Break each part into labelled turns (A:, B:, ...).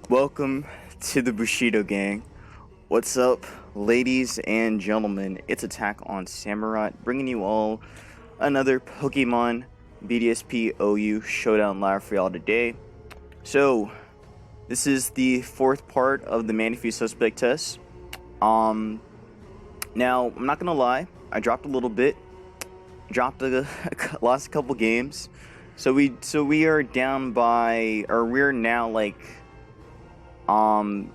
A: Welcome to the Bushido Gang. What's up, ladies and gentlemen? It's AttackonSamurott bringing you all another Pokemon BDSP OU Showdown live for y'all today. So, this is the fourth part of the Manaphy suspect test. Now, I'm not gonna lie, I dropped a little bit. Lost a couple games. So we are down by, or we're now like, hold on,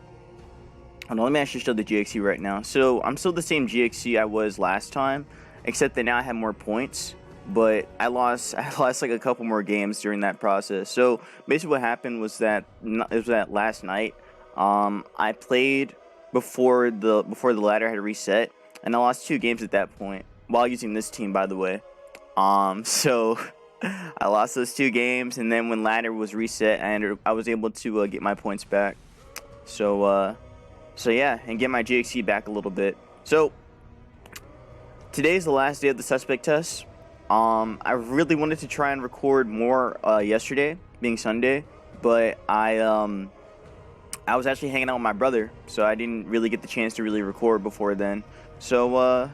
A: let me actually show the GXC right now. So I'm still the same GXC I was last time, except that now I have more points. But I lost like a couple more games during that process. So basically, what happened was that last night, I played before the ladder had reset, and I lost 2 games at that point while using this team, by the way. So I lost those 2 games, and then when ladder was reset, I was able to get my points back. So yeah, and get my GXC back a little bit. So today's the last day of the suspect test. I really wanted to try and record more yesterday, being Sunday, but I was actually hanging out with my brother, so I didn't really get the chance to really record before then. So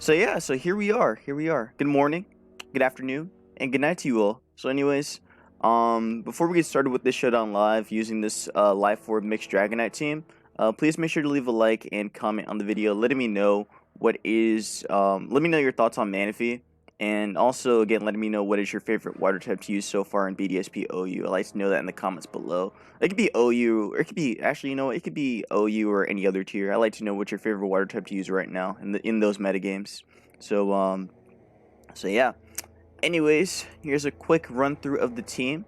A: yeah, so here we are. Good morning, good afternoon, and good night to you all. So anyways, before we get started with this Showdown live using this Life Orb Mixed Dragonite team, please make sure to leave a like and comment on the video, letting me know let me know your thoughts on Manaphy, and also again letting me know what is your favorite water type to use so far in BDSP OU. I'd like to know that in the comments below. It could be OU, or it could be, actually, you know what, it could be OU or any other tier. I'd like to know what your favorite water type to use right now in those metagames. So yeah. Anyways, here's a quick run through of the team,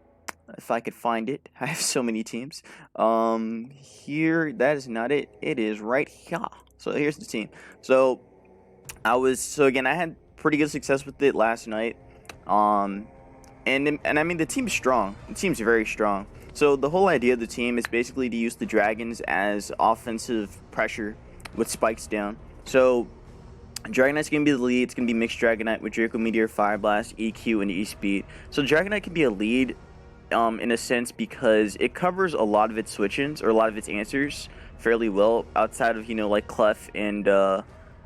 A: if I could find it. I have so many teams. Here, that is not it. It is right here. So here's the team. So again, I had pretty good success with it last night. And I mean, the team's strong. The team's very strong. So the whole idea of the team is basically to use the dragons as offensive pressure with spikes down. So Dragonite's going to be the lead. It's going to be Mixed Dragonite with Draco Meteor, Fire Blast, EQ, and E-Speed. So Dragonite can be a lead in a sense because it covers a lot of its switch-ins, or a lot of its answers fairly well, outside of, you know, like Clef and Azu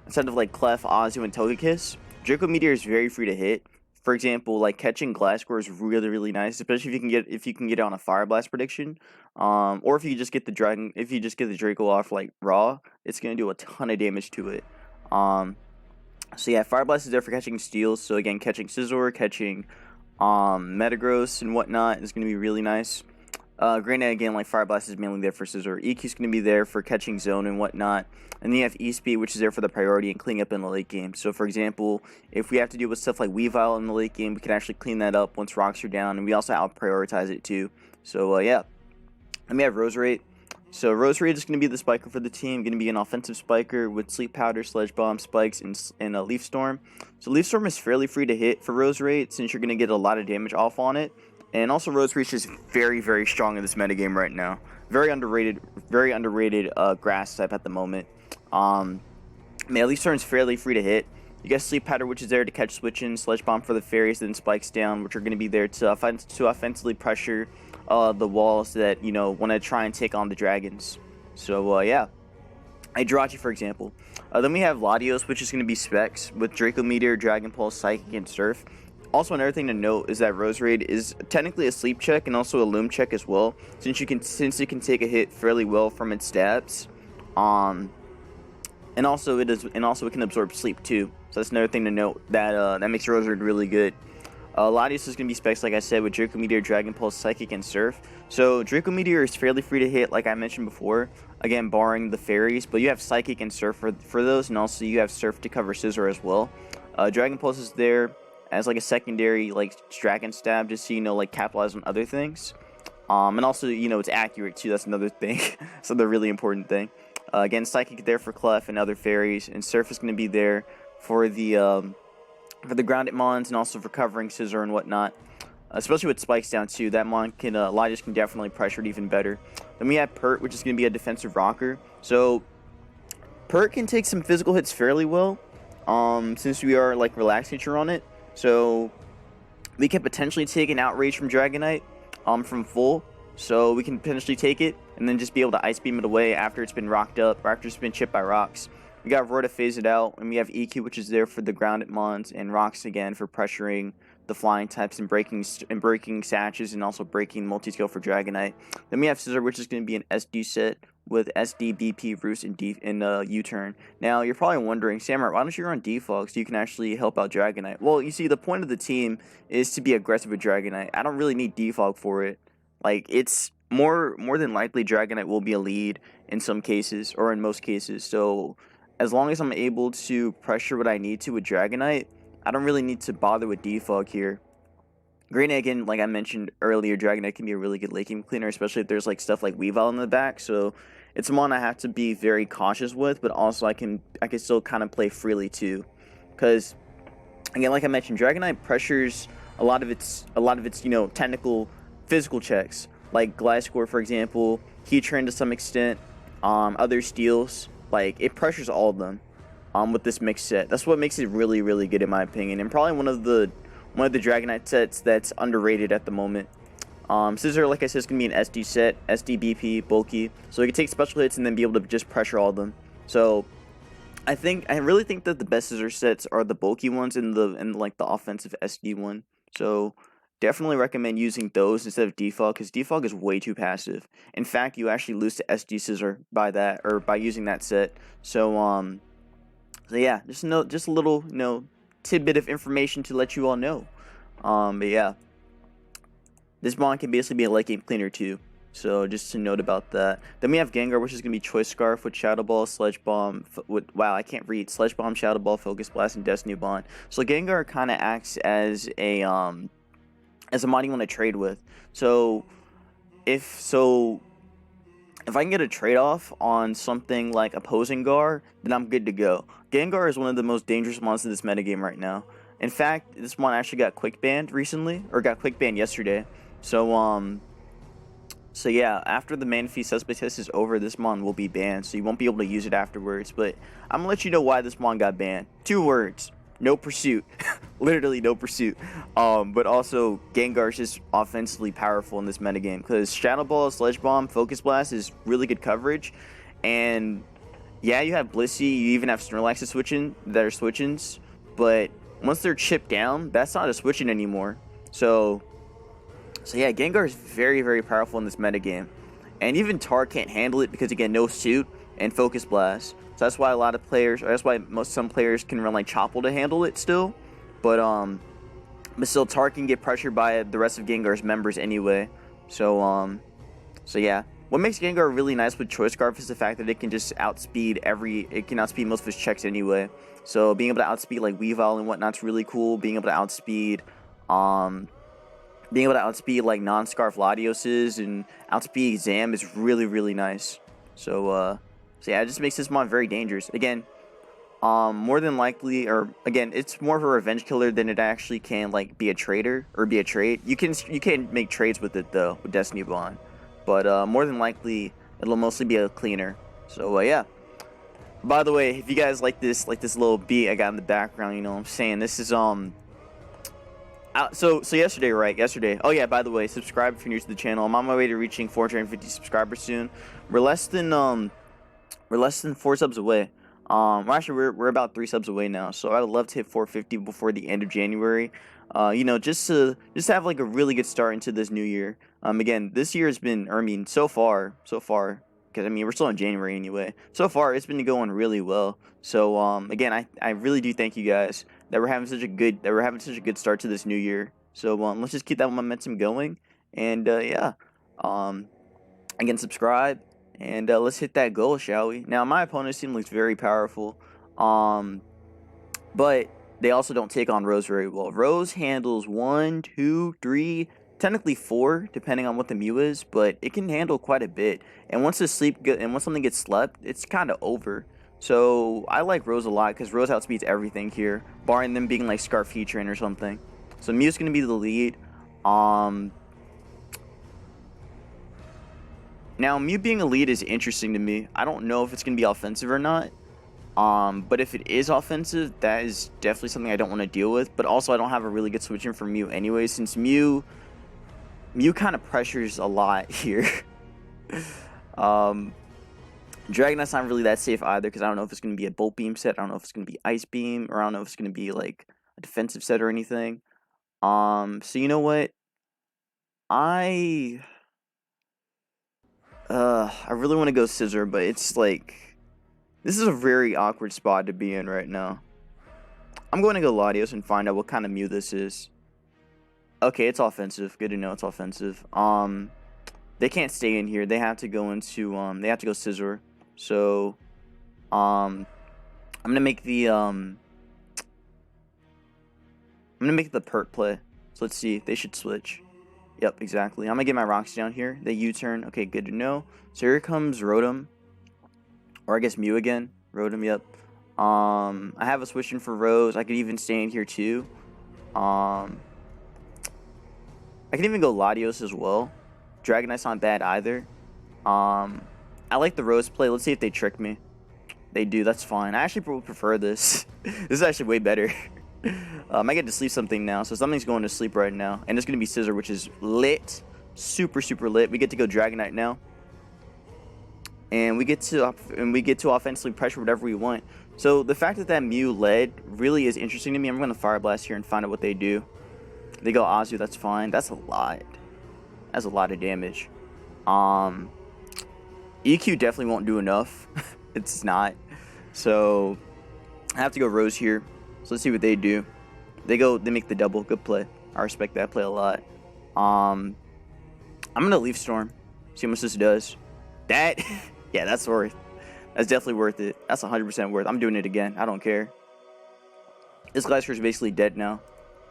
A: and Togekiss. Draco Meteor is very free to hit. For example, like catching Glasscore is really nice, especially if you can get it on a Fire Blast prediction, or if you just get the Draco off like raw, it's gonna do a ton of damage to it. So yeah, Fire Blast is there for catching steals. So again, catching Scizor, catching Metagross and whatnot is gonna be really nice. Granted, again, like Fire Blast is mainly there for Scizor. EQ is going to be there for catching Zone and whatnot. And then you have E-Speed, which is there for the priority and cleaning up in the late game. So, for example, if we have to deal with stuff like Weavile in the late game, we can actually clean that up once rocks are down. And we also out-prioritize it too. So, yeah. Then we have Roserade. So, Roserade is going to be the spiker for the team. Going to be an offensive spiker with Sleep Powder, Sledge Bomb, Spikes, and Leaf Storm. So, Leaf Storm is fairly free to hit for Roserade since you're going to get a lot of damage off on it. And also, Roserade is very strong in this metagame right now. Very underrated grass type at the moment. Leaf Storm is fairly free to hit. You got Sleep Powder, which is there to catch switch-in, Sledge Bomb for the fairies, then Spikes down, which are going to be there to offensively pressure the walls that, you know, want to try and take on the dragons. So, yeah. Hydrochi, for example. Then we have Latios, which is going to be Specs with Draco Meteor, Dragon Pulse, Psychic, and Surf. Also, another thing to note is that Roserade is technically a sleep check and also a loom check as well, since it can take a hit fairly well from its stabs, and also it can absorb sleep too. So that's another thing to note that makes Roserade really good. Latios is gonna be Specs, like I said, with Draco Meteor, Dragon Pulse, Psychic, and Surf. So Draco Meteor is fairly free to hit, like I mentioned before. Again, barring the fairies, but you have Psychic and Surf for those, and also you have Surf to cover Scizor as well. Dragon Pulse is there as like a secondary like dragon stab, just so you know, like capitalize on other things, and also, you know, it's accurate too. That's another thing. So the really important thing. Again, Psychic there for Clef and other fairies, and Surf is going to be there for the grounded mons and also for covering Scizor and whatnot. Especially with Spikes down too, that mon can Latios can definitely pressure it even better. Then we have Pert, which is going to be a defensive rocker. So Pert can take some physical hits fairly well, since we are like Relax Nature on it. So we can potentially take an Outrage from Dragonite from full. So we can potentially take it. and then just be able to ice beam it away after it's been rocked up or after it's been chipped by rocks. We got Roar to phase it out, and we have EQ, which is there for the grounded mons, and rocks again for pressuring the flying types and breaking satches and also breaking multi-skill for Dragonite. Then we have Scissor, which is going to be an SD set with SD, BP, Roost, and U-turn. Now, you're probably wondering, Samurott, why don't you run Defog so you can actually help out Dragonite? Well, you see, the point of the team is to be aggressive with Dragonite. I don't really need Defog for it. Like, it's more than likely Dragonite will be a lead in some cases, or in most cases. So, as long as I'm able to pressure what I need to with Dragonite, I don't really need to bother with Defog here. Granted, again, like I mentioned earlier, Dragonite can be a really good late game cleaner, especially if there's like stuff like Weavile in the back. So it's one I have to be very cautious with, but also I can still kind of play freely too, because again, like I mentioned, Dragonite pressures a lot of its technical physical checks, like Gliscor, for example, Heatran to some extent, other steals. Like, it pressures all of them with this mix set. That's what makes it really, really good in my opinion, and probably one of the Dragonite sets that's underrated at the moment. Scissor, like I said, is going to be an SD set, SD, BP, bulky, so we can take special hits and then be able to just pressure all of them. So I really think that the best Scissor sets are the bulky ones and like the offensive SD one. So definitely recommend using those instead of Defog, because Defog is way too passive. In fact, you actually lose to SD Scissor by using that set. So so yeah, just a little tidbit of information to let you all know. But yeah, this mon can basically be a late game cleaner too. So just to note about that. Then we have Gengar, which is gonna be Choice Scarf with Shadow Ball, Sledge Bomb. Wow, I can't read. Sledge Bomb, Shadow Ball, Focus Blast, and Destiny Bond. So Gengar kind of acts as a mod you want to trade with. So if I can get a trade-off on something like Opposing Gar, then I'm good to go. Gengar is one of the most dangerous mons in this metagame right now. In fact, this one actually got quick banned recently, or got quick banned yesterday. So yeah, after the Manaphy suspect test is over, this mon will be banned, so you won't be able to use it afterwards. But I'm gonna let you know why this mon got banned. 2 words. No pursuit. Literally no pursuit. But also, Gengar is just offensively powerful in this metagame, because Shadow Ball, Sledge Bomb, Focus Blast is really good coverage. And yeah, you have Blissey, you even have Snorlax that are switch-ins, but once they're chipped down, that's not a switch-in anymore. So yeah, Gengar is very, very powerful in this metagame. And even Tar can't handle it because, again, no suit and Focus Blast. So that's why some players can run like Chople to handle it still. But still, Tar can get pressured by the rest of Gengar's members anyway. So yeah. What makes Gengar really nice with Choice Scarf is the fact that it can just outspeed most of his checks anyway. So being able to outspeed like Weavile and whatnot's really cool. Being able to outspeed like non-Scarf Latioses and outspeed Zam is really, really nice. So yeah, it just makes this mon very dangerous. Again, more than likely, or again, it's more of a revenge killer than it actually can like be a trader or be a trade. You can make trades with it though with Destiny Bond, but more than likely it'll mostly be a cleaner. So yeah. By the way, if you guys like this little beat I got in the background, you know what I'm saying, this is so yesterday. Oh yeah, by the way, subscribe if you're new to the channel. I'm on my way to reaching 450 subscribers soon. We're less than 4 subs away. We're about 3 subs away now. So I would love to hit 450 before the end of January. Just to have like a really good start into this new year. Again, this year has been, so far, because we're still in January anyway. So far, it's been going really well. So again, I really do thank you guys that we're having such a good start to this new year. So let's just keep that momentum going, and yeah, again, subscribe, and let's hit that goal, shall we? Now, my opponent's team looks very powerful, but they also don't take on Rose very well. Rose handles 1, 2, 3, technically 4, depending on what the Mew is, but it can handle quite a bit. And once something gets slept, it's kind of over. So I like Rose a lot because Rose outspeeds everything here, barring them being like Scarf Heatran or something. So Mew's gonna be the lead. Now Mew being a lead is interesting to me. I don't know if it's gonna be offensive or not. But if it is offensive, that is definitely something I don't want to deal with. But also, I don't have a really good switch in for Mew anyway, since Mew kind of pressures a lot here. Dragonite's not really that safe either, because I don't know if it's going to be a Bolt Beam set, I don't know if it's going to be Ice Beam, or I don't know if it's going to be like a defensive set or anything. So you know what? I really want to go Scissor, but it's like, this is a very awkward spot to be in right now. I'm going to go Latios and find out what kind of Mew this is. Okay, it's offensive. Good to know it's offensive. They can't stay in here. They have to go into they have to go Scissor. So I'm gonna make the Pert play. So let's see. They should switch. Yep, exactly. I'm gonna get my rocks down here. They U-turn. Okay, good to know. So here comes Rotom. Or I guess Mew again. Rotom, yep. I have a switch in for Rose. I could even stay in here too. I can even go Latios as well. Dragonite's not bad either. I like the Rose play. Let's see if they trick me. They do. That's fine. I actually would prefer this. This is actually way better. I get to sleep something now, so something's going to sleep right now, and it's gonna be Scissor, which is lit, super lit. We get to go Dragonite now, and we get to offensively pressure whatever we want. So the fact that Mew led really is interesting to me. I'm gonna Fire Blast here and find out what they do. They go Azu. That's fine. That's a lot. That's a lot of damage. EQ definitely won't do enough. It's not. So I have to go Rose here. So let's see what they do. They make the double. Good play. I respect that play a lot. I'm gonna Leaf Storm. See how much this does. That yeah, that's worth. That's definitely worth it. That's 100% worth. I'm doing it again. I don't care. This Gliscor is basically dead now.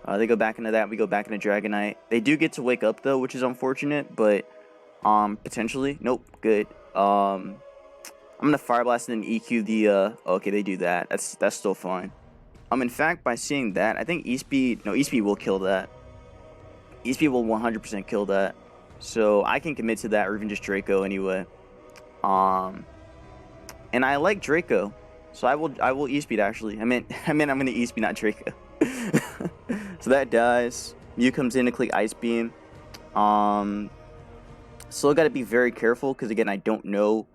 A: They go back into that. We go back into Dragonite. They do get to wake up though, which is unfortunate, but potentially. Nope. Good. I'm gonna Fire Blast and then EQ the okay, they do that. That's still fine. In fact, by seeing that, I think E-Speed will kill that. E-Speed will 100% kill that. So I can commit to that, or even just Draco anyway. And I like Draco, so I will E-Speed actually. I meant I'm gonna E-Speed, not Draco. So that dies. Mew comes in to click Ice Beam. Still got to be very careful because again, I don't know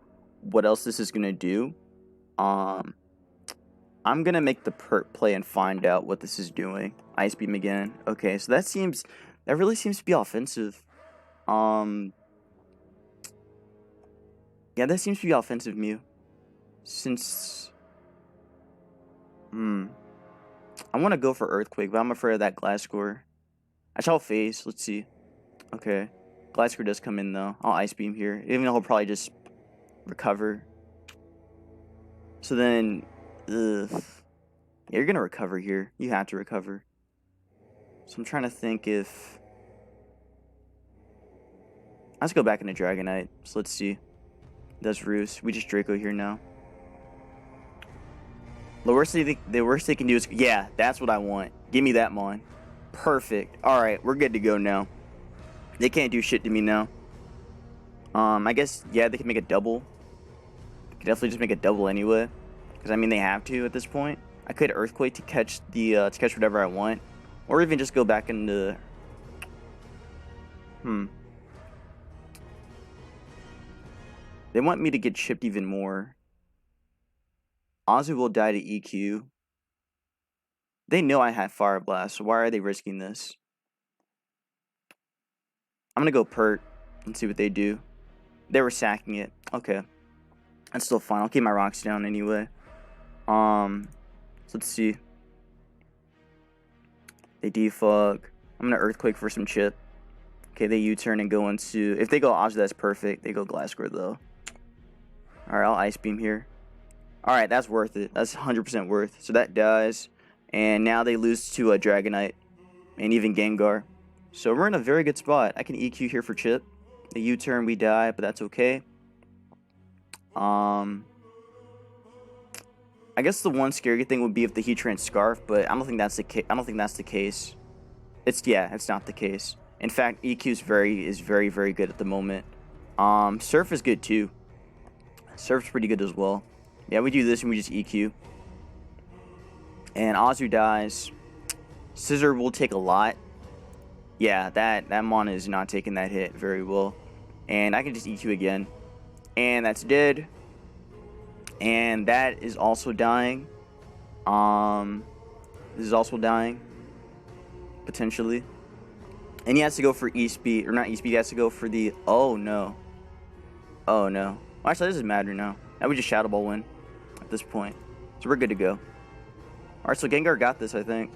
A: what else this is gonna do. I'm gonna make the Pert play and find out what this is doing. Ice Beam again. Okay, so that really seems to be offensive. Yeah, that seems to be offensive, Mew. Since I want to go for Earthquake, but I'm afraid of that Gliscor. I shall Phase. Let's see. Okay, Gliscor does come in though. I'll Ice Beam here, even though he'll probably just recover. So then, yeah, you're gonna recover here. You have to recover. So I'm trying to think if let's go back into Dragonite. So let's see. Does Roost? We just Draco here now. The worst they can do is, yeah, that's what I want. Give me that Mon. Perfect. All right, we're good to go now. They can't do shit to me now. I guess yeah, they can make a double. Could definitely just make a double anyway, because I mean they have to at this point. I could Earthquake to catch whatever I want, or even just go back into. They want me to get chipped even more. Azu will die to EQ. They know I have Fire Blast, so why are they risking this? I'm gonna go Pert and see what they do. They were sacking it. Okay. That's still fine. I'll keep my rocks down anyway. So let's see. They defog. I'm gonna Earthquake for some chip. Okay, they U-turn and go into. If they go Azu, that's perfect. They go Gliscor though. Alright, I'll Ice Beam here. Alright, that's worth it. That's 100% worth. So that dies. And now they lose to a Dragonite. And even Gengar. So we're in a very good spot. I can EQ here for chip. The U-turn, we die, but that's okay. I guess the one scary thing would be if the Heatran Scarf, but I don't think that's the case. It's not the case. In fact, EQ is very good at the moment. Surf is good too. Surf's pretty good as well. Yeah, we do this and we just EQ. And Azu dies. Scissor will take a lot. Yeah, that Mon is not taking that hit very well. And I can just EQ again. and that's dead. And that is also dying. This is also dying, potentially. And he has to go for E-Speed, or not E-Speed, he has to go for the, oh no. Oh no. Well, actually, that doesn't matter now. Now we just Shadow Ball win at this point. So we're good to go. Alright, so Gengar got this, I think.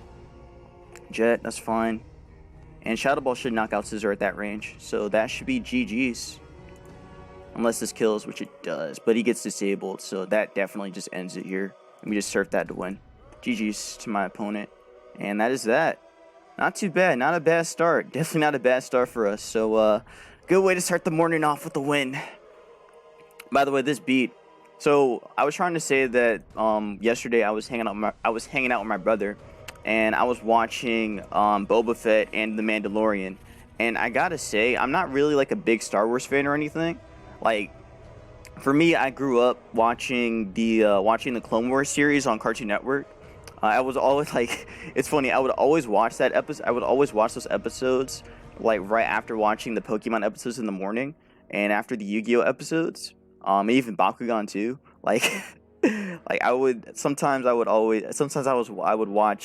A: Jet, that's fine. And Shadow Ball should knock out Scizor at that range. So that should be GG's. Unless this kills, which it does. But he gets disabled, so that definitely just ends it here. And we just surf that to win. GG's to my opponent. And that is that. Not too bad. Not a bad start. Definitely not a bad start for us. So, good way to start the morning off with a win. By the way, this beat. So, I was trying to say that yesterday I was hanging out with my brother. And I was watching Boba Fett and The Mandalorian. And I gotta say, I'm not really like a big Star Wars fan or anything. Like, for me, I grew up watching the Clone Wars series on Cartoon Network. I was always like, it's funny, I would always watch that episode. I would always watch those episodes like right after watching the Pokemon episodes in the morning, and after the Yu-Gi-Oh episodes, and even Bakugan too. Like, like I would watch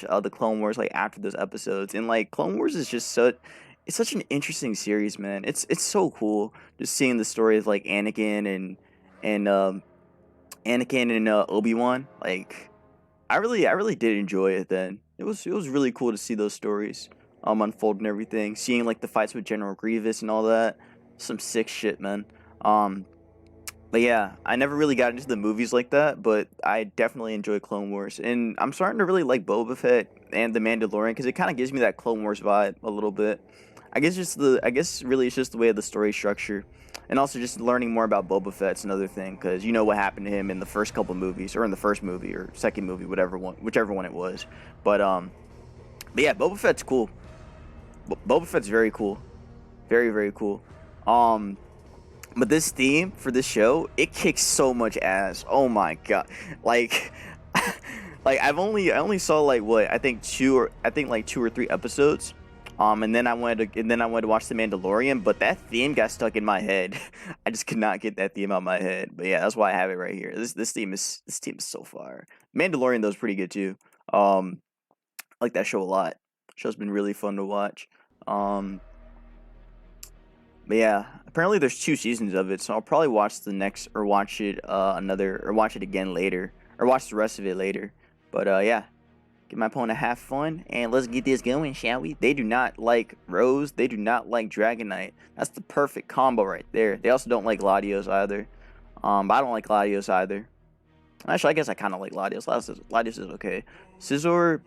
A: the Clone Wars like after those episodes, and like Clone Wars is just it's such an interesting series, man. It's so cool just seeing the story of like Anakin and Obi-Wan. Like, I really did enjoy it then. It was really cool to see those stories unfold and everything. Seeing like the fights with General Grievous and all that. Some sick shit, man. But yeah, I never really got into the movies like that, but I definitely enjoy Clone Wars. And I'm starting to really like Boba Fett and The Mandalorian because it kind of gives me that Clone Wars vibe a little bit. I guess really it's just the way of the story structure. And also just learning more about Boba Fett's another thing, because you know what happened to him in the first couple movies, or in the first movie or second movie, whichever one it was. But yeah, Boba Fett's cool. Boba Fett's very cool, very very cool. But this theme for this show, it kicks so much ass. Oh my god, like, like I only saw like what I think two or three episodes. And then I wanted to watch The Mandalorian, but that theme got stuck in my head. I just could not get that theme out of my head. But yeah, that's why I have it right here. This theme is so fire. Mandalorian though is pretty good too. I like that show a lot. Show's been really fun to watch. But yeah, apparently there's 2 seasons of it, so I'll probably watch the next or watch it watch it again later, or watch the rest of it later. But yeah. Give my opponent have fun, and let's get this going, shall we? They do not like Rose. They do not like Dragonite. That's the perfect combo right there. They also don't like Latios either. But I don't like Latios either. Actually, I guess I kind of like Latios. Latios is okay. Scizor,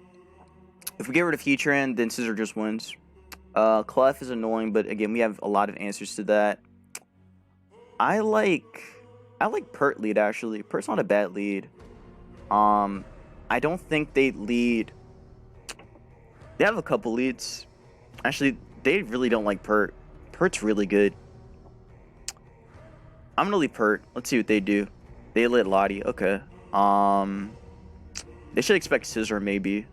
A: if we get rid of Heatran, then Scizor just wins. Clef is annoying, but again, we have a lot of answers to that. I like Pert lead, actually. Pert's not a bad lead. I don't think they lead. They have a couple leads. Actually, they really don't like Pert. Pert's really good. I'm gonna leave Pert. Let's see what they do. They lit Lottie. Okay. They should expect Scizor maybe.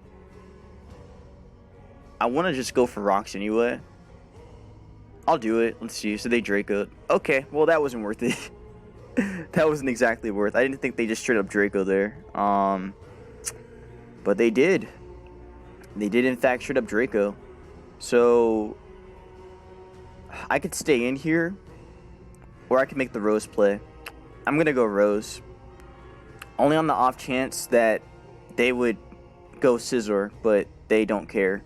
A: I want to just go for rocks anyway. I'll do it. Let's see. So they Draco. Okay. Well, that wasn't worth it. That wasn't exactly worth. I didn't think they just straight up Draco there. But they did. They did in fact straight up Draco. So I could stay in here, or I could make the Rose play. I'm gonna go Rose. Only on the off chance that they would go Scizor, but they don't care.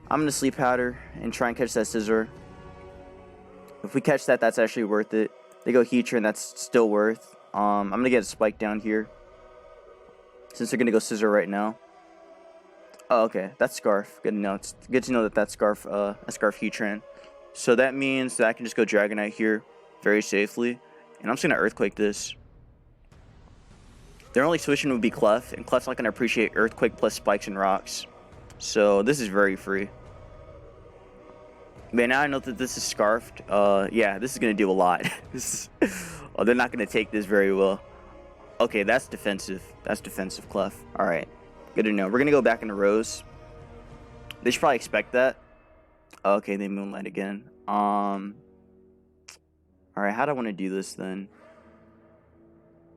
A: I'm gonna Sleep Powder and try and catch that Scizor. If we catch that, that's actually worth it. They go Heatran, that's still worth. I'm gonna get a Spike down here, since they're gonna go Scizor right now. Oh, okay, that's Scarf. Good to know. It's good to know that that's Scarf. That's Scarf Heatran. So that means that I can just go Dragonite here very safely, and I'm just gonna Earthquake this. Their only solution would be Clef, and Clef's not gonna appreciate Earthquake plus Spikes and Rocks. So this is very free. Man, now I know that this is Scarfed. Yeah, this is gonna do a lot. Oh, they're not gonna take this very well. Okay, that's defensive. That's defensive, Clef. Alright. Good to know. We're going to go back into Rose. They should probably expect that. Okay, they Moonlight again. Alright, how do I want to do this then?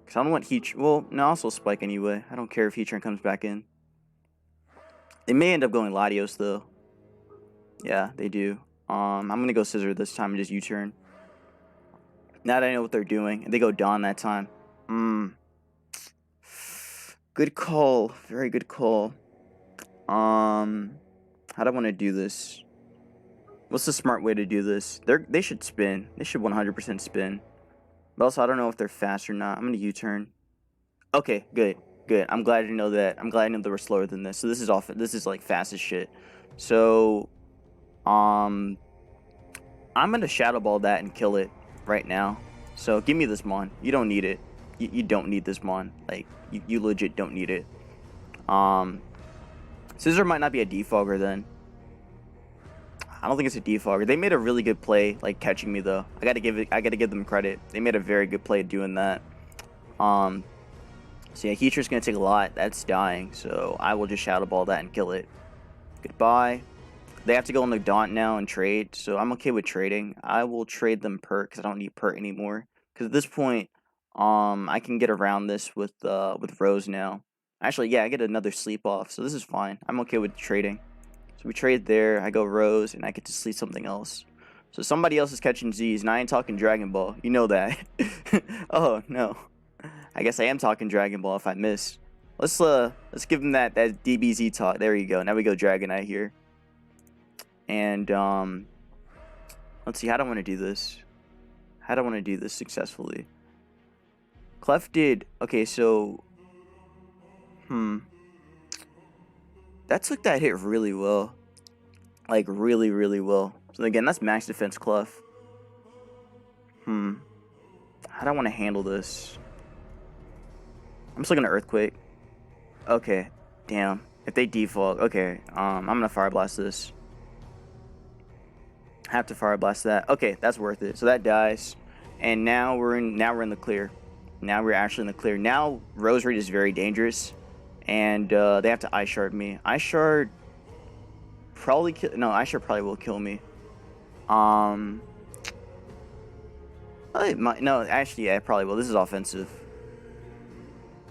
A: Because I don't want Heat... Well, no, also Spike anyway. I don't care if Heatran comes back in. They may end up going Latios, though. Yeah, they do. I'm going to go Scissor this time and just U-turn. Now that I know what they're doing. And they go Dawn that time. Good call. Very good call. How do I want to do this? What's the smart way to do this? They should spin. They should 100% spin. But also, I don't know if they're fast or not. I'm going to U-turn. Okay, good. Good. I'm glad to know that. I'm glad I know they were slower than this. So this is off. This is like fast as shit. So, I'm going to Shadow Ball that and kill it right now. So give me this Mon. You don't need it. You don't need this Mon. Like, you legit don't need it. Scissor might not be a defogger then. I don't think it's a defogger. They made a really good play, like catching me though. I gotta give them credit. They made a very good play doing that. So yeah, Heatran's gonna take a lot. That's dying. So I will just Shadow Ball that and kill it. Goodbye. They have to go on the Daunt now and trade. So I'm okay with trading. I will trade them Pert because I don't need Pert anymore. Because at this point, I can get around this with Rose now. Actually, yeah, I get another sleep off. So this is fine. I'm okay with trading. So we trade there, I go Rose, and I get to sleep something else. So somebody else is catching Z's, and I ain't talking Dragon Ball. You know that. Oh, no. I guess I am talking Dragon Ball if I miss. Let's give him that DBZ talk. There you go. Now we go Dragonite here. And, let's see, how do I want to do this? How do I want to do this successfully? Clef did... Okay, so... That took that hit really well. Like, really, really well. So, again, that's max defense Clef. How do I want to handle this? I'm still going to Earthquake. Okay. Damn. If they default, okay. I'm going to Fire Blast this. Have to Fire Blast that. Okay, that's worth it. So that dies. And now we're in the clear. Now we're actually in the clear. Now, Rose Raid is very dangerous. And they have to Ice Shard me. Ice Shard probably Ice Shard probably will kill me. It might, no, actually, yeah, it probably will. This is offensive.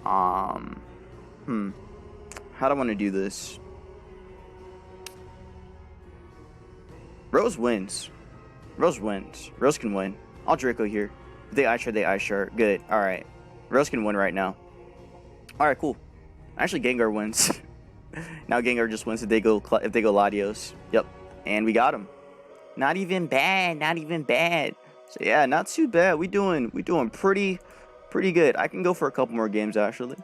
A: How do I want to do this? Rose wins. Rose wins. Rose can win. I'll Draco here. If they Ice Shard, they Ice Shard. Good. All right. Rose can win right now. All right, cool. Actually, Gengar wins. Now Gengar just wins if they go Latios. Yep, and we got him. Not even bad. Not even bad. So yeah, not too bad. We doing pretty good. I can go for a couple more games actually.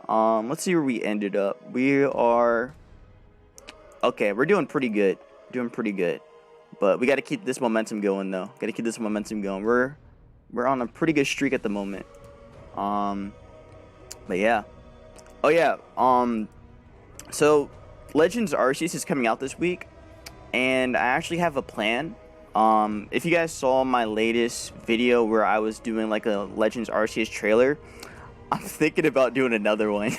A: Let's see where we ended up. We are okay. We're doing pretty good. Doing pretty good. But we got to keep this momentum going though. Got to keep this momentum going. We're on a pretty good streak at the moment. But yeah. Oh yeah, so Legends Arceus is coming out this week, and I actually have a plan. If you guys saw my latest video where I was doing like a Legends Arceus trailer, I'm thinking about doing another one.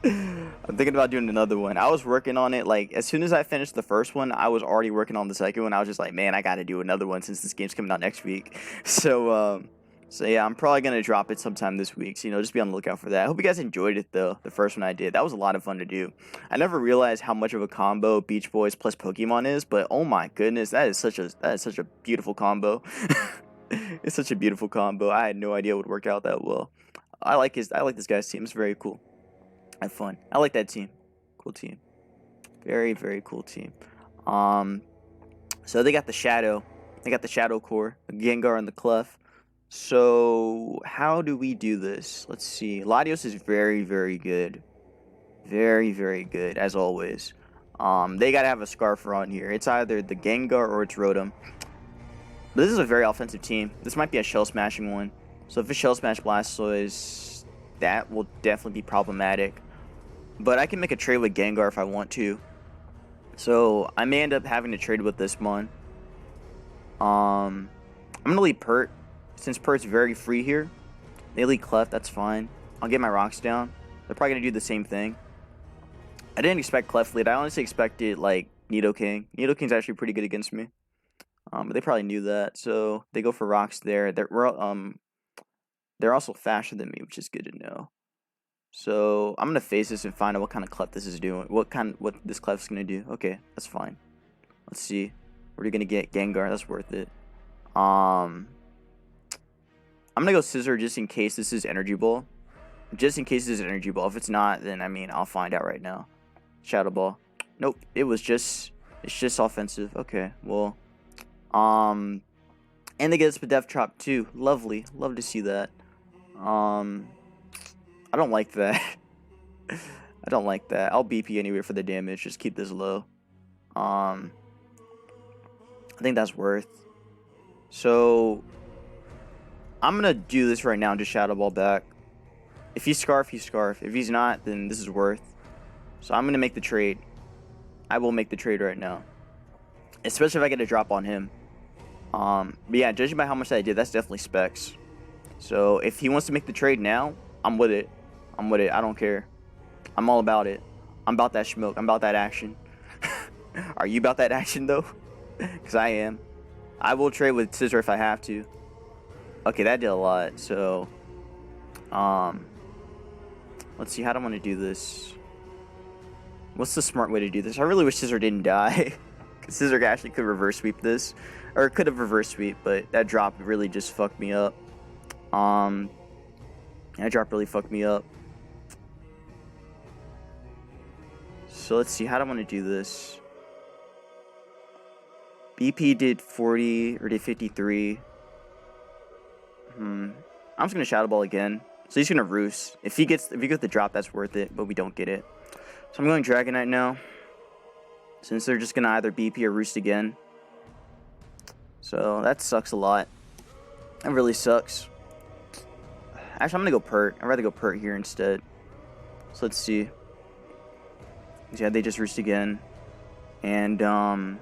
A: I was working on it, like, as soon as I finished the first one, I was already working on the second one. I was just like, man, I gotta do another one since this game's coming out next week. So yeah, I'm probably going to drop it sometime this week. So, just be on the lookout for that. I hope you guys enjoyed it, though, the first one I did. That was a lot of fun to do. I never realized how much of a combo Beach Boys plus Pokemon is, but oh my goodness, that is such a beautiful combo. It's such a beautiful combo. I had no idea it would work out that well. I like this guy's team. It's very cool. I have fun. I like that team. Cool team. Very, very cool team. So they got the Shadow. They got the Shadow Core, the Gengar, and the Clef. So, how do we do this? Let's see. Latios is very, very good. Very, very good, as always. They gotta have a Scarfer on here. It's either the Gengar or it's Rotom. But this is a very offensive team. This might be a Shell Smashing one. So if it's Shell Smash Blastoise, that will definitely be problematic. But I can make a trade with Gengar if I want to. So, I may end up having to trade with this one. I'm gonna leave Pert. Since Pert's very free here, they lead Clef, that's fine. I'll get my rocks down. They're probably going to do the same thing. I didn't expect Clef lead. I honestly expected, like, Nidoking. Nidoking's actually pretty good against me. But they probably knew that, so they go for rocks there. They're also faster than me, which is good to know. So I'm gonna face this and find out what kind of clef this is doing. What this clef is gonna do. Okay, that's fine. Let's see. What are you gonna get? Gengar. That's worth it. I'm gonna go Scissor just in case this is Energy Ball. Just in case this is Energy Ball. If it's not, then I mean I'll find out right now. Shadow Ball. Nope. It's just offensive. Okay. Well. And they get us with Death Trap too. Lovely. Love to see that. I don't like that. I don't like that. I'll BP anyway for the damage. Just keep this low. I think that's worth. So I'm gonna do this right now and just Shadow Ball back. If he's Scarf, he's Scarf. If he's not, then this is worth. So I'm gonna make the trade. I will make the trade right now. Especially if I get a drop on him. But yeah, judging by how much I did, that's definitely specs. So if he wants to make the trade now, I'm with it. I'm with it. I don't care. I'm all about it. I'm about that smoke. I'm about that action. Are you about that action though? Because I am. I will trade with Scissor if I have to. Okay, that did a lot. So, let's see. How do I want to do this? What's the smart way to do this? I really wish Scissor didn't die. Because Scissor actually could reverse sweep this. Or could have reverse sweep, but that drop really just fucked me up. That drop really fucked me up. So let's see. How do I want to do this? BP did 40 or did 53. I'm just gonna Shadow Ball again. So he's gonna Roost. If he gets the drop, that's worth it. But we don't get it. So I'm going Dragonite now. Since they're just gonna either BP or Roost again. So that sucks a lot. That really sucks. Actually, I'm gonna go Pert. I'd rather go Pert here instead. So let's see. Yeah, they just Roost again. And I'm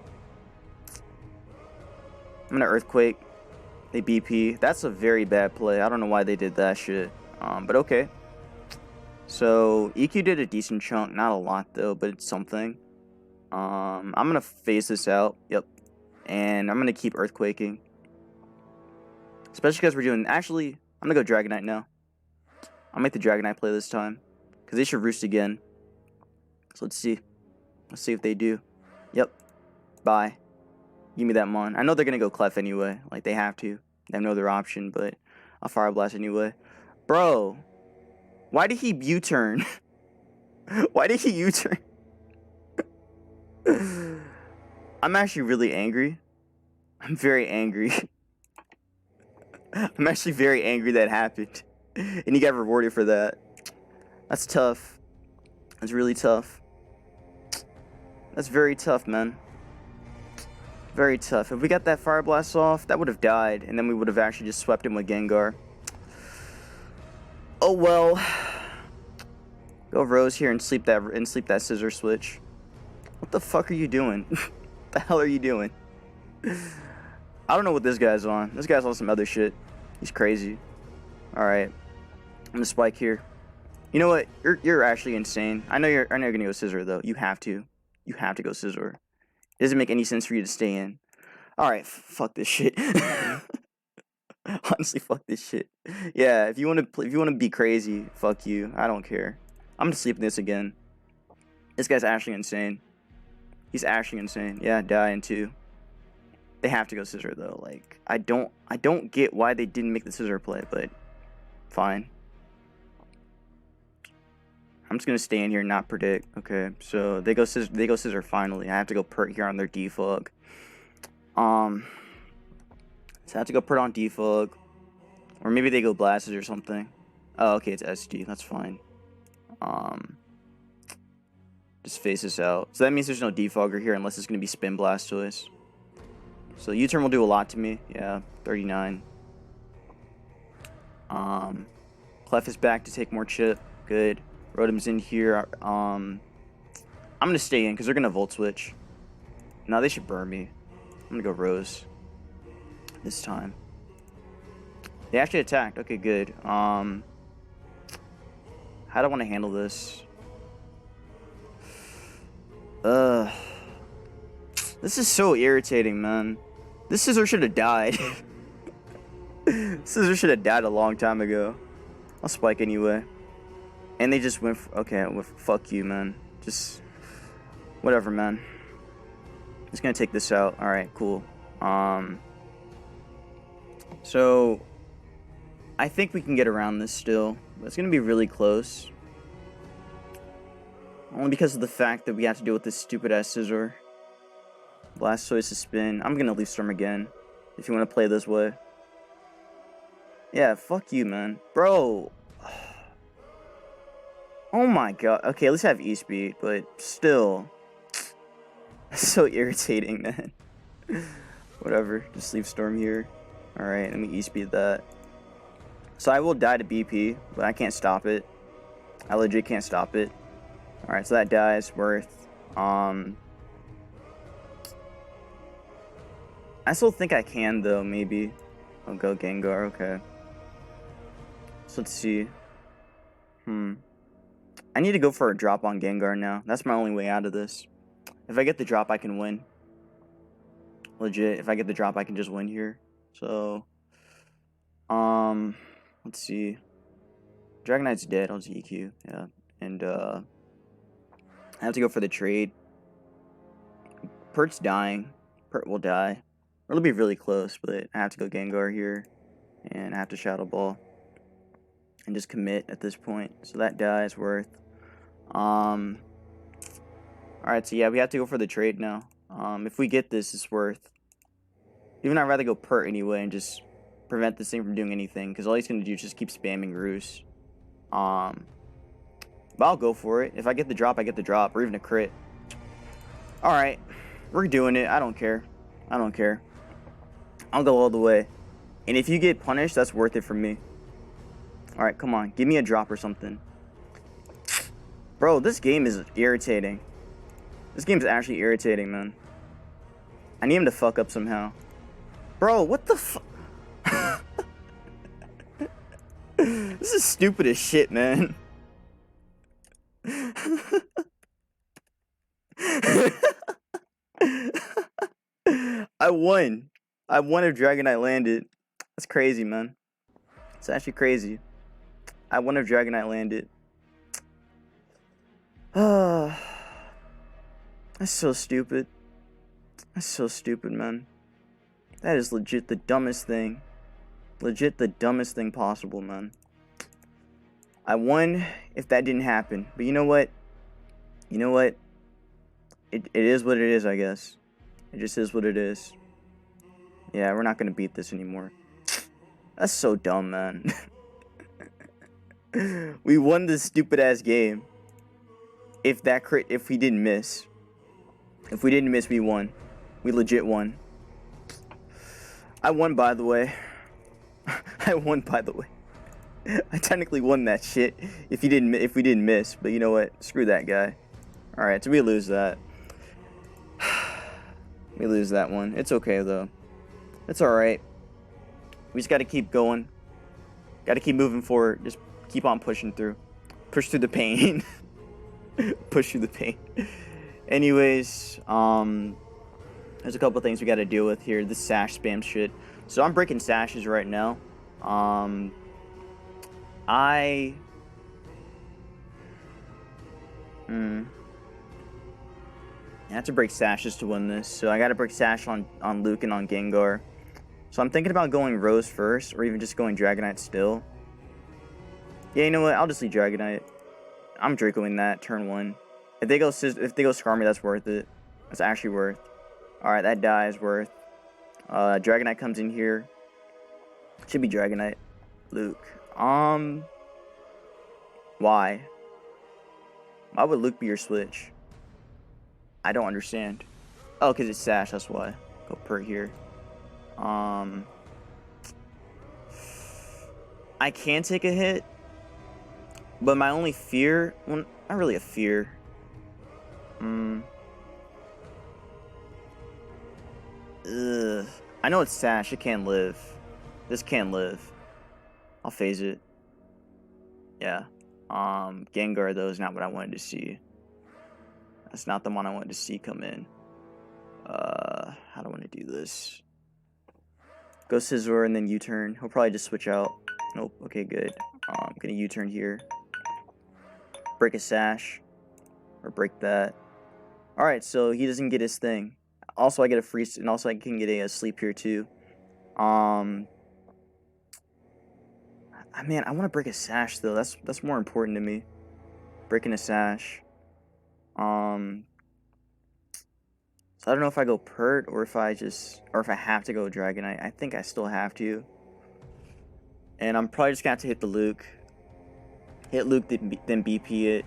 A: gonna Earthquake. They BP. That's a very bad play. I don't know why they did that shit. But okay. So EQ did a decent chunk. Not a lot though, but it's something. I'm gonna phase this out. Yep. And I'm gonna keep Earthquaking. Especially because we're doing. Actually, I'm gonna go Dragonite now. I'll make the Dragonite play this time. Because they should Roost again. So let's see. Let's see if they do. Yep. Bye. Give me that Mon. I know they're going to go Clef anyway. Like, they have to. They have no other option, but I'll Fire Blast anyway. Bro. Why did he U-turn? Why did he U-turn? I'm actually really angry. I'm very angry. I'm actually very angry that happened. And he got rewarded for that. That's tough. That's really tough. That's very tough, man. Very tough. If we got that Fire Blast off, that would have died. And then we would have actually just swept him with Gengar. Oh well. Go Rose here and sleep that Scissor Switch. What the fuck are you doing? What the hell are you doing? I don't know what this guy's on. This guy's on some other shit. He's crazy. Alright. I'm gonna Spike here. You know what? You're actually insane. I know you're gonna go Scissor though. You have to. You have to go Scissor. It doesn't make any sense for you to stay in. Alright, fuck this shit. Honestly, fuck this shit. Yeah, if you wanna be crazy, fuck you. I don't care. I'm gonna sleep in this again. This guy's actually insane. He's actually insane. Yeah, die in 2. They have to go Scissor though. Like, I don't get why they didn't make the Scissor play, but fine. I'm just gonna stay in here and not predict. Okay, so they go Scissor finally. I have to go Pert here on their Defog. So I have to go Pert on Defog. Or maybe they go Blasts or something. Oh, okay, it's SD. That's fine. Just face this out. So that means there's no Defogger here unless it's gonna be Spin Blastoise. So U-turn will do a lot to me. Yeah, 39. Clef is back to take more chip. Good. Rotom's in here. I'm gonna stay in because they're gonna Volt Switch. No, they should burn me. I'm gonna go Rose. This time. They actually attacked. Okay, good. How do I want to handle this? This is so irritating, man. This scissor should have died. Scissor should have died a long time ago. I'll spike anyway. And they just went for, okay, well, fuck you, man. Just whatever, man. Just gonna take this out. Alright, cool. So I think we can get around this still. But it's gonna be really close. Only because of the fact that we have to deal with this stupid ass scissor. Blastoise to spin. I'm gonna leave Storm again. If you want to play this way. Yeah, fuck you, man. Bro. Oh my god. Okay, at least I have E-Speed, but still. So irritating, man. Whatever. Just leave Storm here. Alright, let me E-Speed that. So I will die to BP, but I can't stop it. I legit can't stop it. Alright, so that dies worth. I still think I can, though, maybe. I'll go Gengar, okay. So let's see. I need to go for a drop on Gengar now. That's my only way out of this. If I get the drop, I can win. Legit, if I get the drop, I can just win here. So, let's see. Dragonite's dead. I'll just EQ, yeah. And, I have to go for the trade. Pert's dying. Pert will die. It'll be really close, but I have to go Gengar here. And I have to Shadow Ball. And just commit at this point. So that dies worth. Alright, so yeah, we have to go for the trade now. If we get this, it's worth. Even I'd rather go Pert anyway and just prevent this thing from doing anything. Because all he's going to do is just keep spamming Roost. But I'll go for it. If I get the drop, I get the drop. Or even a crit. Alright. We're doing it. I don't care. I don't care. I'll go all the way. And if you get punished, that's worth it for me. Alright, come on. Give me a drop or something. Bro, this game is irritating. This game's actually irritating, man. I need him to fuck up somehow. Bro, what the fuck? This is stupid as shit, man. I won. I won if Dragonite landed. That's crazy, man. It's actually crazy. I won if Dragonite landed. That's so stupid. That's so stupid, man. That is legit the dumbest thing. Legit the dumbest thing possible, man. I won if that didn't happen. But you know what? You know what? It is what it is, I guess. It just is what it is. Yeah, we're not going to beat this anymore. That's so dumb, man. We won this stupid-ass game. If we didn't miss. If we didn't miss, we won. We legit won. I won, by the way. I won, by the way. I technically won that shit if we didn't miss. But you know what? Screw that guy. Alright, so we lose that. We lose that one. It's okay, though. It's alright. We just gotta keep going. Gotta keep moving forward. Just keep on pushing through. Push through the pain. Push through the pain. Anyways, there's a couple things we gotta deal with here. This sash spam shit. So I'm breaking sashes right now. I have to break sashes to win this. So I gotta break sash on Luke and on Gengar. So I'm thinking about going Rose first, or even just going Dragonite still. Yeah, you know what? I'll just leave Dragonite. I'm Dracoing that turn 1. If they go Skarmy, that's worth it. That's actually worth. Alright, that dies worth. Dragonite comes in here. Should be Dragonite. Luke. Why? Why would Luke be your switch? I don't understand. Oh, because it's Sash, that's why. Go Pert here. I can take a hit. But my only fear... Well, not really a fear. I know it's Sash. It can't live. This can't live. I'll phase it. Yeah. Gengar, though, is not what I wanted to see. That's not the one I wanted to see come in. How do I want to do this? Go Scissor and then U-turn. He'll probably just switch out. Nope. Okay, good. I'm gonna U-turn here. Break a sash. Or break that. Alright, so he doesn't get his thing. Also, I get a free... And also, I can get a sleep here, too. Man, I want to break a sash, though. That's more important to me. Breaking a sash. So I don't know if I go Pert or if I have to go Dragonite. I think I still have to. And I'm probably just gonna have to hit the Luke. Hit Luke, then BP it.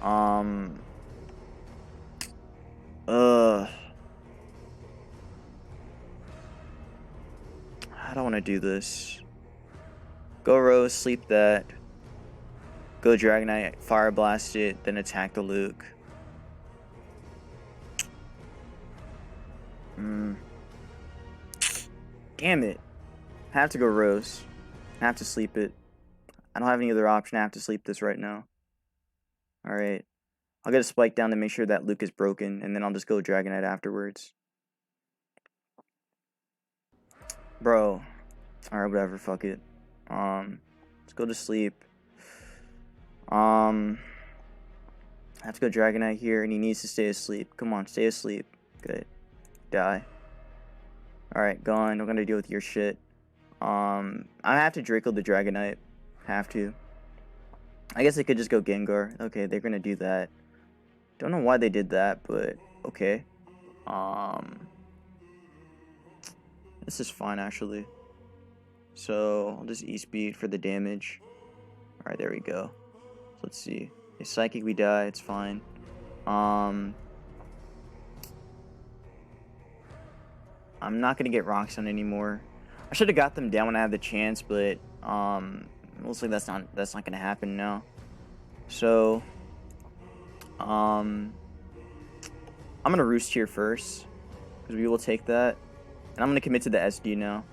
A: I don't want to do this. Go Rose, sleep that. Go Dragonite, Fire Blast it, then attack the Luke. Damn it. Have to go Rose. Have to sleep it. I don't have any other option. I have to sleep this right now. Alright. I'll get a Spike down to make sure that Luke is broken, and then I'll just go Dragonite afterwards. Bro. Alright, whatever, fuck it. Let's go to sleep. I have to go Dragonite here, and he needs to stay asleep. Come on, stay asleep. Good. Die. Alright, gone. I'm gonna deal with your shit. I have to Draco the Dragonite. Have to. I guess I could just go Gengar. Okay, they're gonna do that. Don't know why they did that, but okay. This is fine, actually. So, I'll just E-Speed for the damage. Alright, there we go. So let's see. If Psychic, we die, it's fine. I'm not gonna get Rock Stone anymore. I should have got them down when I had the chance, but looks like that's not gonna happen now. So I'm gonna Roost here first, because we will take that. And I'm gonna commit to the SD now.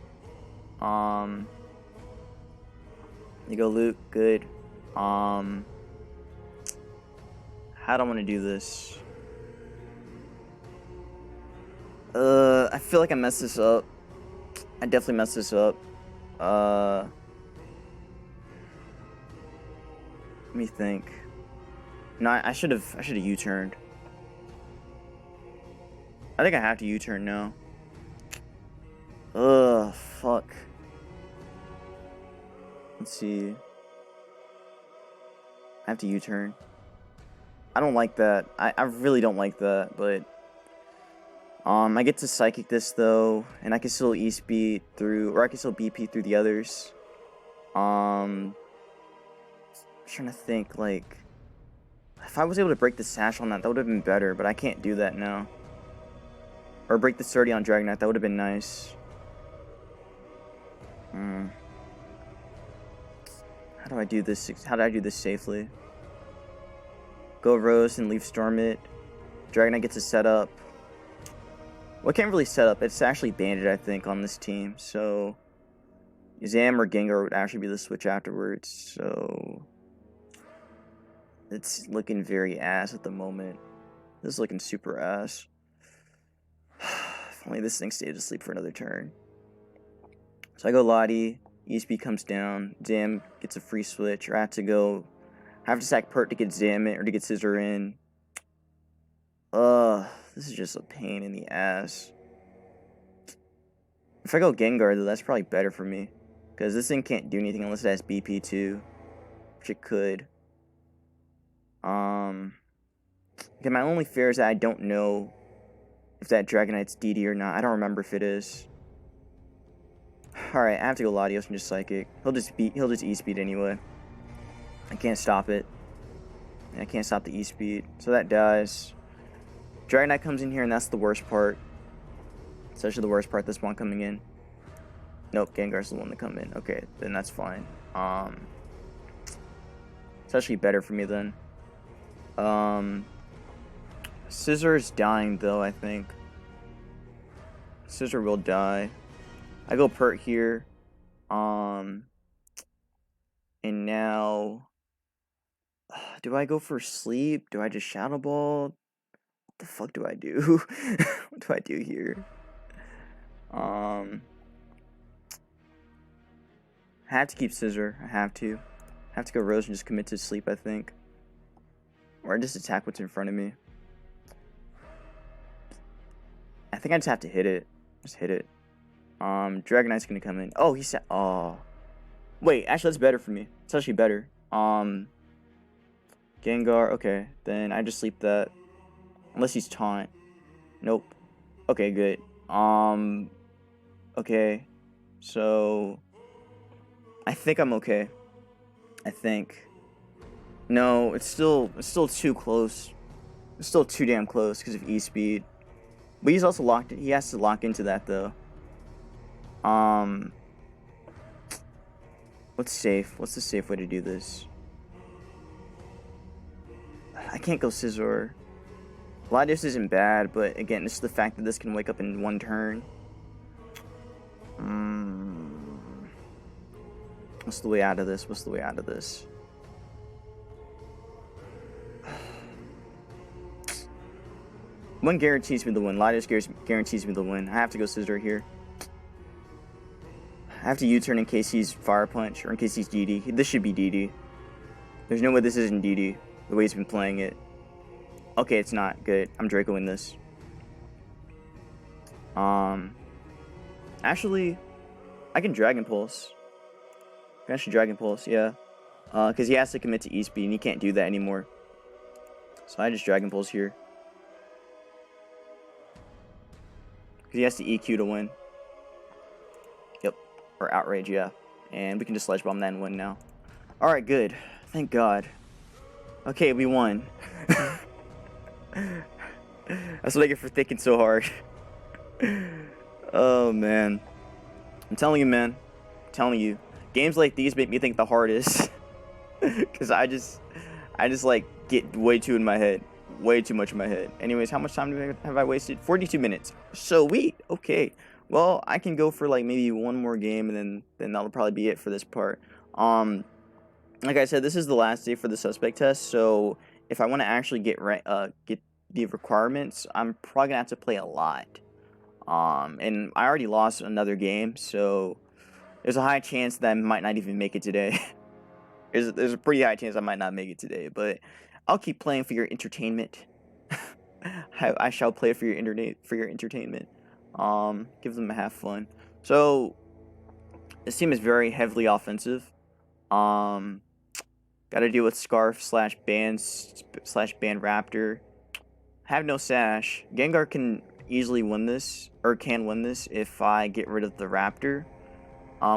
A: You go Luke, good. How do I want to do this? I feel like I messed this up. I definitely messed this up. Let me think. No, I should have U-turned. I think I have to U-turn now. Fuck. Let's see. I have to U-turn. I don't like that. I really don't like that, but I get to Psychic this though, and I can still E-Speed through, or I can still BP through the others. I'm trying to think, like, if I was able to break the Sash on that would have been better, but I can't do that now. Or break the 30 on Dragonite, that would have been nice. How do I do this? How do I do this safely? Go Rose and Leaf Storm it. Dragonite gets a setup. Well, I can't really set up. It's actually Bandit, I think, on this team. So, Zam or Gengar would actually be the switch afterwards. So, it's looking very ass at the moment. This is looking super ass. If only this thing stayed asleep for another turn. So I go Lottie. ESP comes down. Zam gets a free switch. Or I have to sack Pert to get Zam in, or to get Scissor in. This is just a pain in the ass. If I go Gengar, though, that's probably better for me. Because this thing can't do anything unless it has BP too. Which it could. Okay, my only fear is that I don't know if that Dragonite's DD or not. I don't remember if it is. Alright, I have to go Latios and just Psychic. He'll just E-Speed anyway. I can't stop it. And I can't stop the E-Speed. So that dies. Dragonite comes in here, and that's the worst part. It's actually the worst part, this one coming in. Nope, Gengar's the one to come in. Okay, then that's fine. It's actually better for me then. Scissor is dying, though, I think. Scissor will die. I go Pert here. And now, do I go for sleep? Do I just Shadow Ball? What the fuck do I do? What do I do here? I have to keep Scissor. I have to. I have to go Rose and just commit to sleep, I think. Or just attack what's in front of me. I think I just have to hit it. Just hit it. Dragon Knight's gonna come in. Oh, he said. Oh, wait. Actually, that's better for me. It's actually better. Gengar. Okay, then I just sleep that. Unless he's taunt. Nope. Okay, good. Okay. So I think I'm okay. I think. No, it's still too close. It's still too damn close because of E-Speed. But he's also locked. He has to lock into that though. What's safe? What's the safe way to do this? I can't go Scizor. Gladius isn't bad, but again, it's the fact that this can wake up in one turn. What's the way out of this? What's the way out of this? One guarantees me the win. Gladius guarantees me the win. I have to go Scizor here. I have to U-turn in case he's Fire Punch, or in case he's DD. This should be DD. There's no way this isn't DD, the way he's been playing it. Okay, it's not. Good. I'm Dracoing this. Actually, I can Dragon Pulse. I can actually Dragon Pulse, yeah. Because he has to commit to E-Speed, and he can't do that anymore. So I just Dragon Pulse here. Because he has to EQ to win. Yep. Or Outrage, yeah. And we can just Ledge Bomb that and win now. Alright, good. Thank God. Okay, we won. That's what I get for thinking so hard. Oh, man. I'm telling you, man. I'm telling you. Games like these make me think the hardest. Because I just like, get way too in my head. Way too much in my head. Anyways, how much time have I wasted? 42 minutes. Sweet. Okay. Well, I can go for, like, maybe one more game, and then that'll probably be it for this part. Like I said, this is the last day for the suspect test, so if I want to actually get the requirements, I'm probably gonna have to play a lot. And I already lost another game, so there's a high chance that I might not even make it today. there's a pretty high chance I might not make it today, but I'll keep playing for your entertainment. I shall play for your entertainment. Give them a have fun. So this team is very heavily offensive. Got to deal with Scarf / Band Raptor. Have no Sash. Gengar can easily win this, or can win this, if I get rid of the Raptor,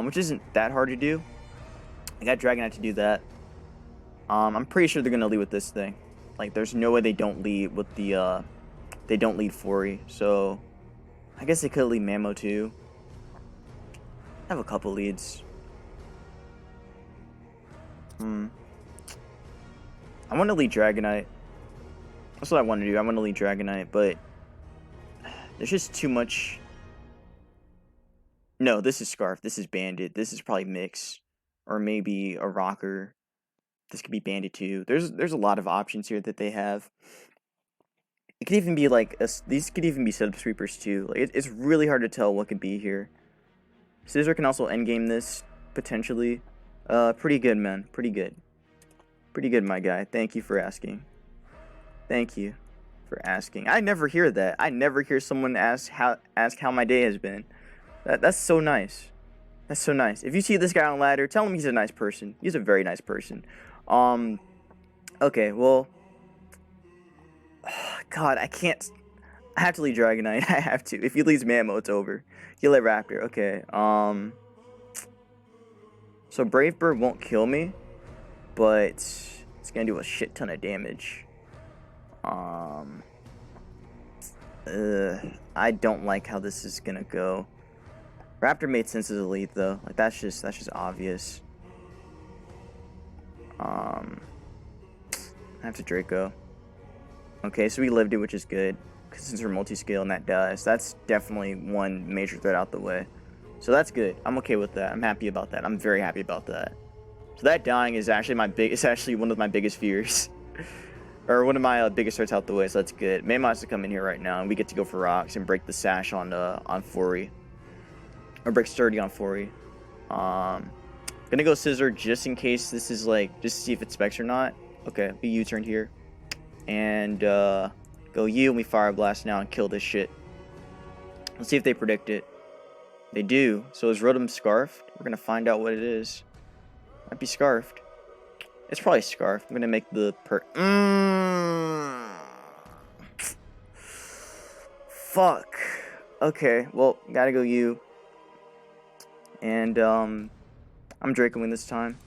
A: which isn't that hard to do. I got Dragonite to do that. I'm pretty sure they're gonna lead with this thing. Like, there's no way they don't lead with the they don't lead Fori. So I guess they could lead Mamo too. I have a couple leads. I want to lead Dragonite. That's what I want to do. I want to lead Dragonite, but there's just too much. No, this is Scarf. This is Bandit. This is probably Mix, or maybe a Rocker. This could be Bandit too. There's a lot of options here that they have. It could even be like these could even be setup sweepers too. Like it's really hard to tell what could be here. Scizor can also endgame this potentially. Pretty good, man. Pretty good. Pretty good, my guy. Thank you for asking. Thank you for asking. I never hear that. I never hear someone ask how my day has been. That's so nice. That's so nice. If you see this guy on ladder, tell him he's a nice person. He's a very nice person. Okay, well, God, I can't. I have to lead Dragonite. I have to. If he leads Mamo, it's over. He'll let Raptor. Okay. So Brave Bird won't kill me, but it's gonna do a shit ton of damage. I don't like how this is gonna go. Raptor made sense as a lead though. Like that's just obvious. I have to Draco. Okay, so we lived it, which is good. Because since we're multi-scale and that dies, that's definitely one major threat out the way. So that's good. I'm okay with that. I'm happy about that. I'm very happy about that. So that dying is actually one of my biggest fears. Or one of my biggest threats out the way, so that's good. Mamo has to come in here right now, and we get to go for rocks and break the sash on Fori. Or break sturdy on Fori. Gonna go scissor just in case this is like, just to see if it specs or not. Okay, be U-turned here. And go U and we fire blast now and kill this shit. Let's see if they predict it. They do. So is Rotom scarfed? We're gonna find out what it is. Might be scarfed. It's probably scarfed. I'm gonna make the Fuck. Okay, well, gotta go U. And I'm Dracoing this time.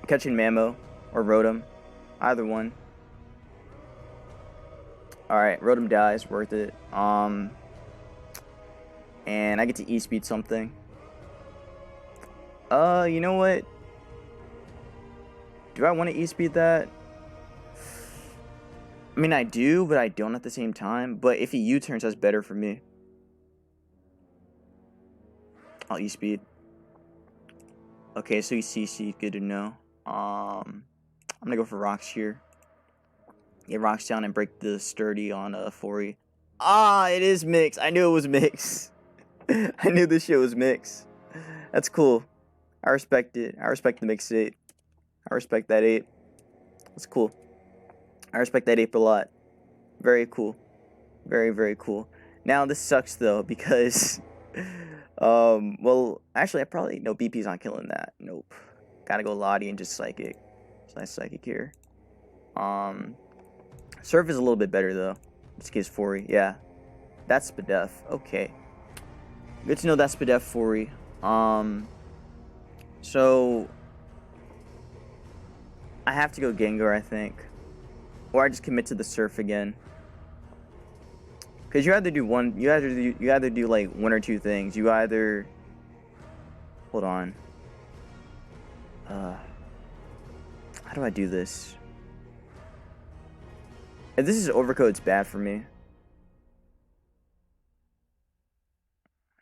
A: Catching Mamo or Rotom. Either one. Alright, Rotom dies, worth it. And I get to E-speed something. You know what? Do I want to E-speed that? I mean, I do, but I don't at the same time. But if he U-turns, that's better for me. I'll E-speed. Okay, so he's CC'd. Good to know. I'm gonna go for rocks here. Get rocks down and break the sturdy on a 4E. Ah, it is mix. I knew it was mix. I knew this shit was mix. That's cool. I respect it. I respect the mix 8. I respect that 8. That's cool. I respect that 8 a lot. Very cool. Very, very cool. Now, this sucks, though, because... well, actually, I probably... No, BP's not killing that. Nope. Gotta go Lottie and just Psychic. So nice Psychic here. Surf is a little bit better, though. This case 4E. Yeah. That's Spadef. Okay. Good to know that's Spadef 4E. So... I have to go Gengar, I think. Or I just commit to the Surf again. Because you either do one... You either do, like, one or two things. You either... Hold on. How do I do this? If this is overcode, it's bad for me.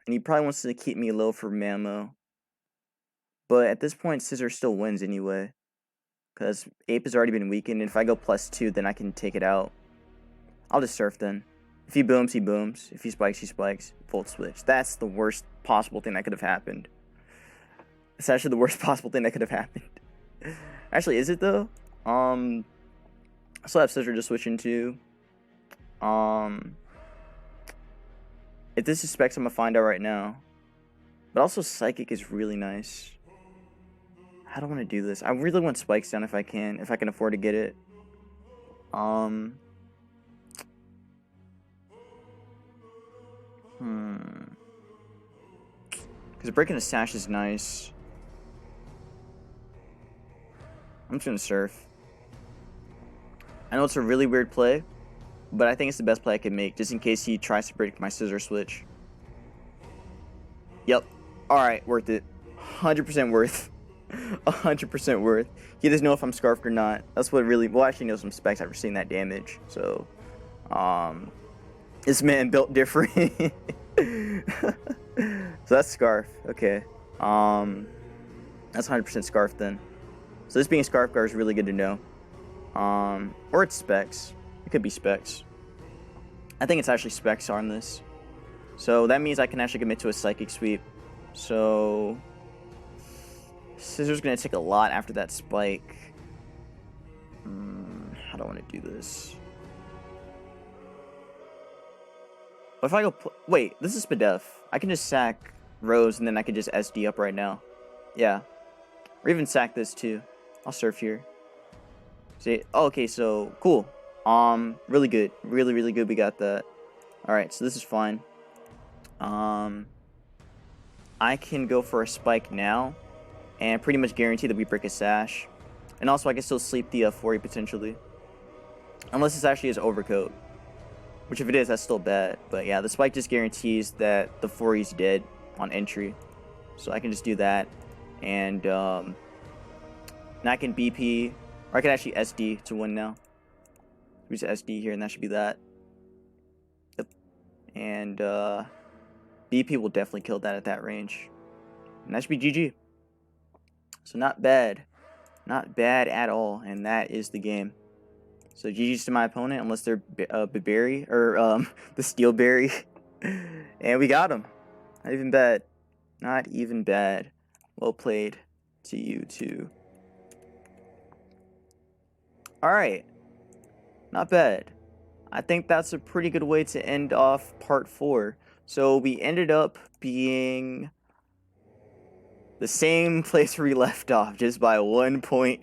A: And he probably wants to keep me low for Mamo. But at this point, Scissor still wins anyway. Because Ape has already been weakened. And if I go +2, then I can take it out. I'll just Surf then. If he booms, he booms. If he spikes, he spikes. Volt Switch. That's the worst possible thing that could have happened. It's actually the worst possible thing that could have happened. Actually, is it though? I still have Scissor to switch into. If this is specs, I'm gonna find out right now. But also Psychic is really nice. How do I want to do this? I really want Spikes down if I can afford to get it. Because breaking a Sash is nice. I'm just gonna Surf. I know it's a really weird play, but I think it's the best play I can make, just in case he tries to break my Scissor switch. Yep. Alright, worth it. 100% worth. 100% worth. He doesn't know if I'm Scarfed or not. That's what really... Well, actually knows some specs after seeing that damage. So, this man built different. So that's Scarf. Okay. That's 100% Scarf then. So this being Scarf Guard is really good to know. Or it's specs. It could be specs. I think it's actually specs on this. So that means I can actually commit to a Psychic Sweep. So Scissor's gonna take a lot after that spike. How do I want to do this? What if I go... Wait, this is Spadef. I can just sack Rose and then I can just SD up right now. Yeah. Or even sack this too. I'll Surf here. See? Oh, okay, so cool. Really good. Really, really good we got that. Alright, so this is fine. I can go for a spike now and pretty much guarantee that we break a Sash. And also I can still sleep the 4E potentially. Unless this actually is Overcoat. Which if it is, that's still bad. But yeah, the spike just guarantees that the 4E's dead on entry. So I can just do that. And now I can BP, or I can actually SD to win now. Use SD here and that should be that. Yep. And BP will definitely kill that at that range. And that should be GG. So not bad. Not bad at all. And that is the game. So GG's to my opponent, unless they're Berry or the Steel Berry. And we got him. Not even bad. Not even bad. Well played to you too. Alright. Not bad. I think that's a pretty good way to end off part 4. So we ended up being the same place where we left off, just by 1 point.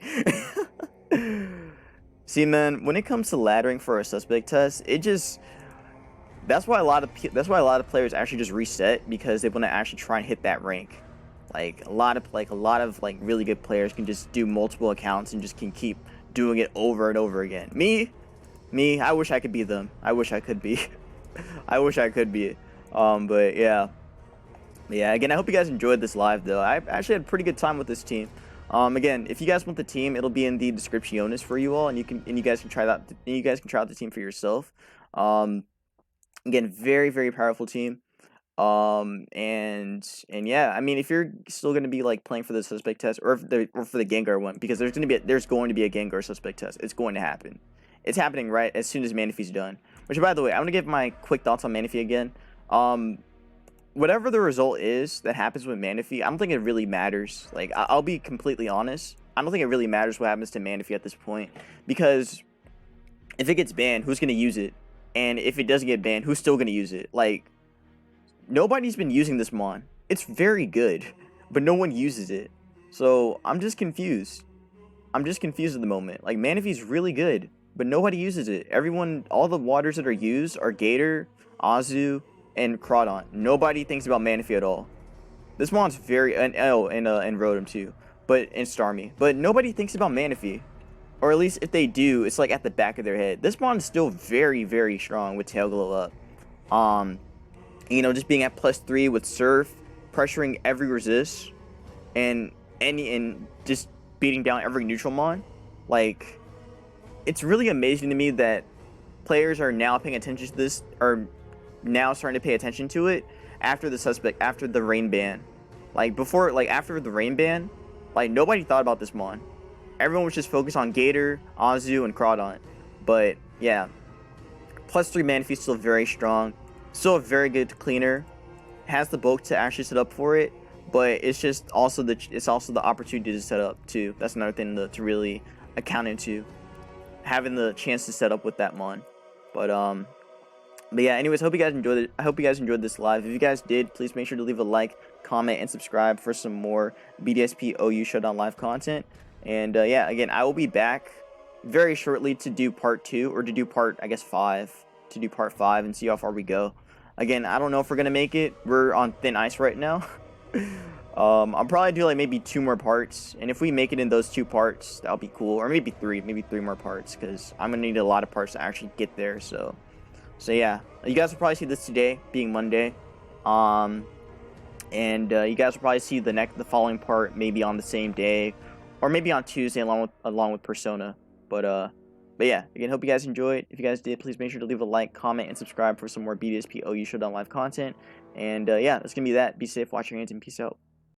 A: See, man, when it comes to laddering for a suspect test, it just... That's why a lot of players actually just reset, because they want to actually try and hit that rank. Like a lot of really good players can just do multiple accounts and just can keep doing it over and over again. Me, I wish I could be them. I wish I could be. I wish I could be. But yeah. Again, I hope you guys enjoyed this live though. I actually had a pretty good time with this team. Again, if you guys want the team, it'll be in the description for you all, and you guys can try that. You guys can try out the team for yourself. Again, very, very powerful team. And yeah, I mean, if you're still going to be like playing for the suspect test, or for the Gengar one, because there's going to be a Gengar suspect test. It's going to happen. It's happening right as soon as Manaphy's done. Which, by the way, I'm going to give my quick thoughts on Manaphy again. Whatever the result is that happens with Manaphy, I don't think it really matters. Like, I'll be completely honest. I don't think it really matters what happens to Manaphy at this point, because if it gets banned, who's going to use it? And if it doesn't get banned, who's still going to use it? Like, nobody's been using this mon. It's very good, but no one uses it. So I'm just confused. I'm just confused at the moment. Like, Manaphy's really good, but nobody uses it. All the waters that are used are Gator, Azu, and Crawdon. Nobody thinks about Manaphy at all. This mon's very and Rotom too, and Starmie. But nobody thinks about Manaphy. Or at least if they do, it's like at the back of their head. This mon is still very, very strong with Tail Glow up. You know, just being at +3 with Surf, pressuring every resist, and just beating down every neutral mon. Like, it's really amazing to me that players are now paying attention to this, or now starting to pay attention to it after the rain ban. Like, after the rain ban, like, nobody thought about this mon. Everyone was just focused on Gator, Azu, and Crawdon. But yeah, +3 Manaphy is still very strong. Still a very good cleaner. Has the bulk to actually set up for it, but it's just also the opportunity to set up too. That's another thing to really account into, having the chance to set up with that mon. But yeah. Anyways, hope you guys enjoyed it. I hope you guys enjoyed this live. If you guys did, please make sure to leave a like, comment, and subscribe for some more BDSP OU Showdown live content. And yeah, again, I will be back very shortly to do part 2, or to do part 5. To do part 5 and see how far we go. Again, I don't know if we're gonna make it. We're on thin ice right now. I'll probably do like maybe 2 more parts, and if we make it in those 2 parts, that'll be cool. Or maybe 3 more parts, because I'm gonna need a lot of parts to actually get there. So yeah, you guys will probably see this today, being Monday. And you guys will probably see the following part maybe on the same day, or maybe on Tuesday along with Persona. But yeah, again, hope you guys enjoyed. If you guys did, please make sure to leave a like, comment, and subscribe for some more BDSP OU Showdown live content. And yeah, that's gonna be that. Be safe, watch your hands, and peace out.